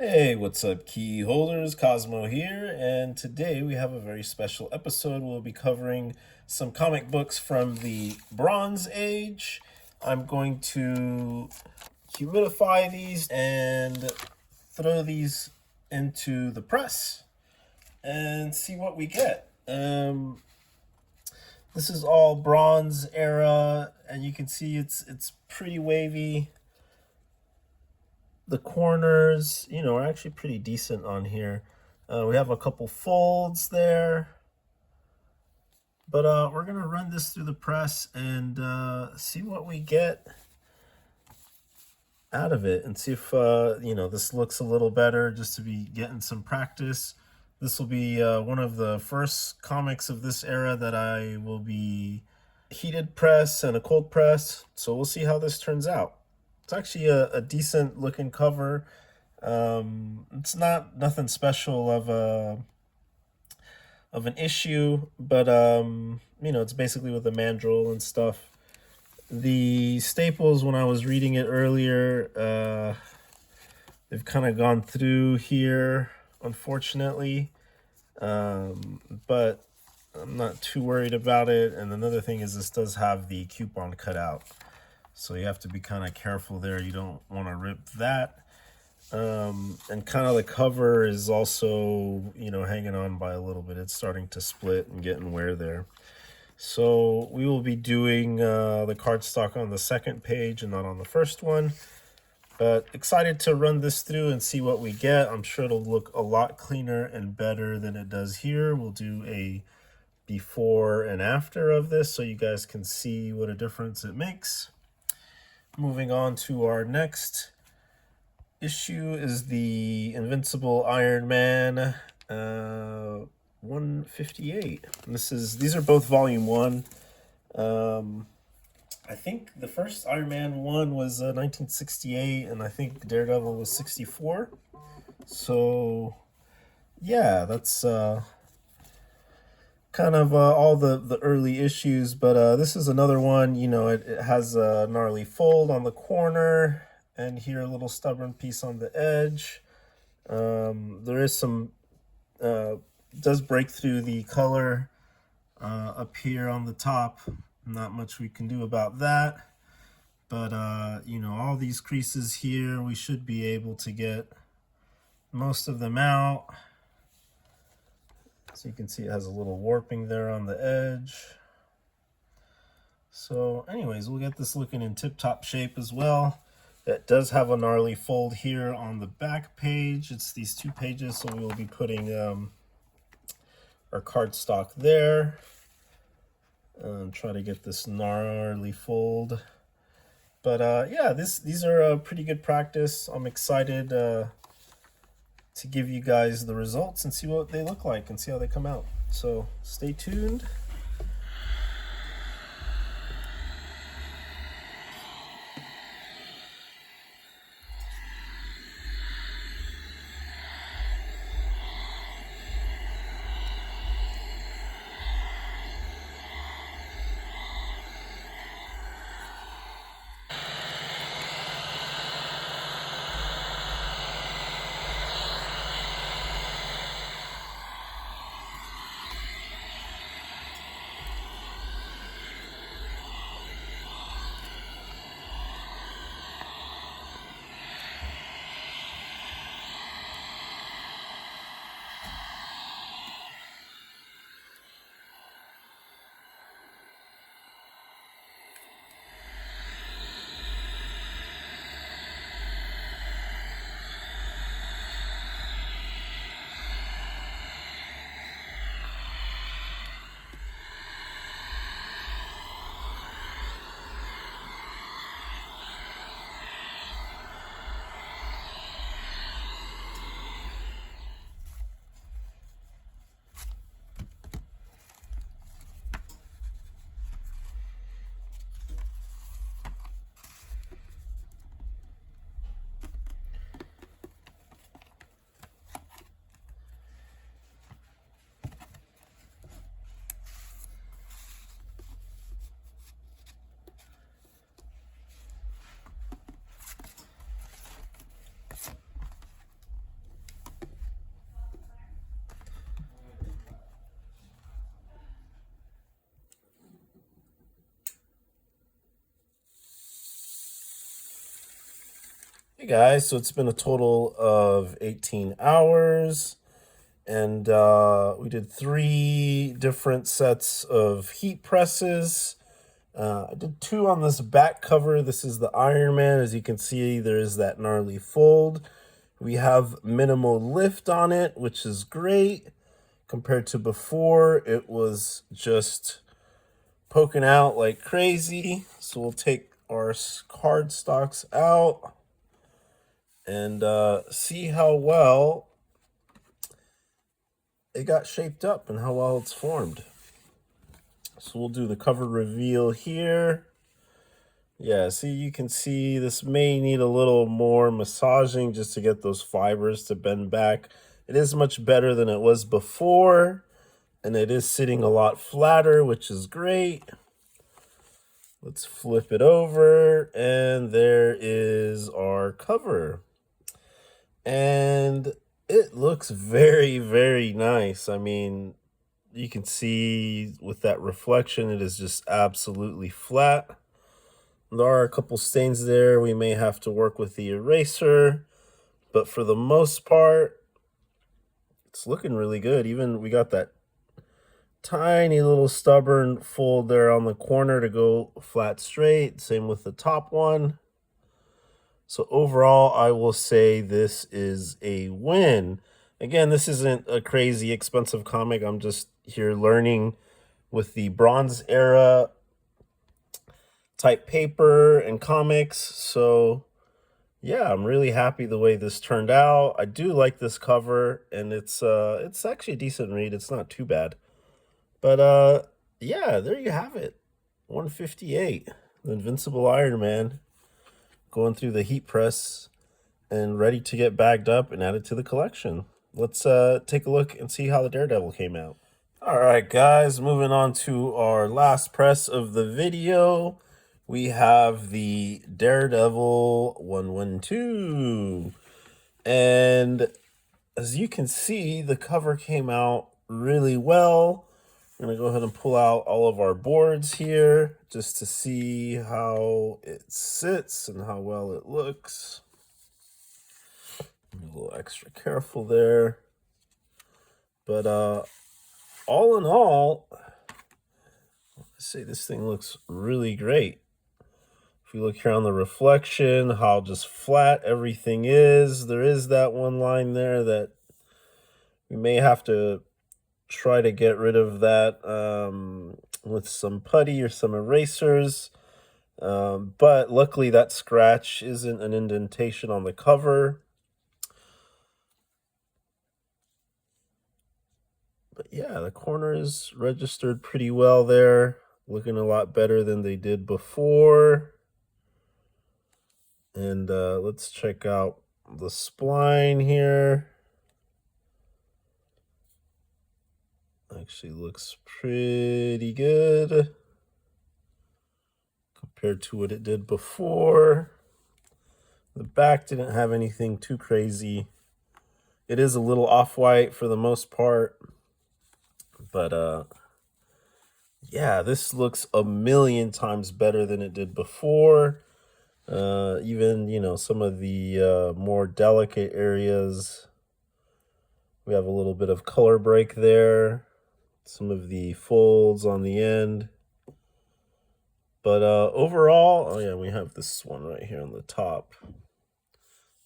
Hey, what's up, Keyholders? Cosmo here, and today we have a very special episode. We'll be covering some comic books from the Bronze Age. I'm going to humidify these and throw these into the press and see what we get. This is all Bronze era, and you can see it's pretty wavy. The corners, are actually pretty decent on here. We have a couple folds there. But we're going to run this through the press and see what we get out of it and see if, this looks a little better just to be getting some practice. This will be one of the first comics of this era that I will be heated press and a cold press. So we'll see how this turns out. It's actually a decent looking cover. It's nothing special of an issue, but it's basically with a mandrel and stuff. The staples, when I was reading it earlier, they've kind of gone through here, unfortunately, but I'm not too worried about it. And another thing is this does have the coupon cut out, so you have to be kind of careful there. You don't want to rip that. And kind of the cover is also, hanging on by a little bit. It's starting to split and getting wear there. So we will be doing the cardstock on the second page and not on the first one. But excited to run this through and see what we get. I'm sure it'll look a lot cleaner and better than it does here. We'll do a before and after of this so you guys can see what a difference it makes. Moving on to our next issue is the Invincible Iron Man 158. These are both volume 1. I think the first Iron Man 1 was 1968, and I think Daredevil was 64. So yeah, that's kind of all the early issues, but this is another one. It has a gnarly fold on the corner, and here a little stubborn piece on the edge. There is some does break through the color up here on the top. Not much we can do about that, but all these creases here, we should be able to get most of them out. So you can see it has a little warping there on the edge. So anyways, we'll get this looking in tip-top shape as well. It does have a gnarly fold here on the back page. It's these 2 pages, so we will be putting our cardstock there. Try to get this gnarly fold. But yeah, these are a pretty good practice. I'm excited to give you guys the results and see what they look like and see how they come out. So stay tuned. Hey guys, so it's been a total of 18 hours, and we did 3 different sets of heat presses. I did 2 on this back cover. This is the Iron Man. As you can see, there is that gnarly fold. We have minimal lift on it, which is great. Compared to before, it was just poking out like crazy. So we'll take our card stocks out and see how well it got shaped up and how well it's formed. So we'll do the cover reveal here. Yeah, see, you can see this may need a little more massaging just to get those fibers to bend back. It is much better than it was before, and it is sitting a lot flatter, which is great. Let's flip it over, and there is our cover. And it looks very, very nice. I mean, you can see with that reflection, it is just absolutely flat. There are a couple stains there. We may have to work with the eraser, but for the most part, it's looking really good. Even we got that tiny little stubborn fold there on the corner to go flat straight. Same with the top one. So overall, I will say this is a win. Again, this isn't a crazy expensive comic. I'm just here learning with the Bronze Era type paper and comics. So yeah, I'm really happy the way this turned out. I do like this cover, and it's actually a decent read. It's not too bad. But yeah, there you have it. 158, the Invincible Iron Man, going through the heat press and ready to get bagged up and added to the collection. Let's take a look and see how the Daredevil came out. All right, guys, moving on to our last press of the video. We have the Daredevil 112. And as you can see, the cover came out really well. I'm going to go ahead and pull out all of our boards here just to see how it sits and how well it looks. A little extra careful there. But all in all, let's say this thing looks really great. If you look here on the reflection, how just flat everything is. There is that one line there that we may have to try to get rid of that with some putty or some erasers. But luckily that scratch isn't an indentation on the cover. But yeah, the corners registered pretty well there. Looking a lot better than they did before. And let's check out the spline here. Actually looks pretty good compared to what it did before. The back didn't have anything too crazy. It is a little off-white for the most part. But yeah, this looks a million times better than it did before. Even, you know, some of the more delicate areas, we have a little bit of color break there. Some of the folds on the end. But overall, oh yeah, we have this one right here on the top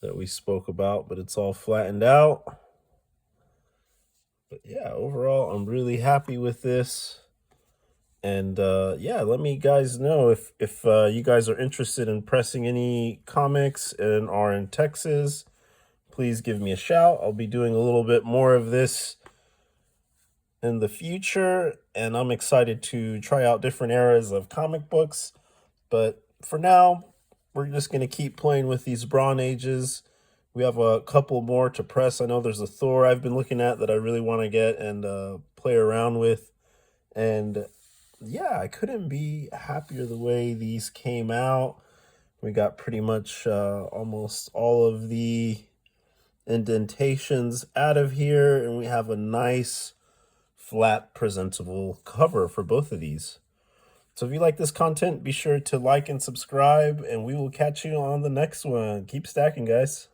that we spoke about, but it's all flattened out. But yeah, overall, I'm really happy with this. And yeah, let me guys know if you guys are interested in pressing any comics and are in Texas, please give me a shout. I'll be doing a little bit more of this in the future, and I'm excited to try out different eras of comic books. But for now, we're just going to keep playing with these Bronze Ages. We have a couple more to press. I know there's a Thor I've been looking at that I really want to get and play around with. And yeah, I couldn't be happier the way these came out. We got pretty much almost all of the indentations out of here, and we have a nice flat presentable cover for both of these. So if you like this content, be sure to like and subscribe, and we will catch you on the next one. Keep stacking, guys.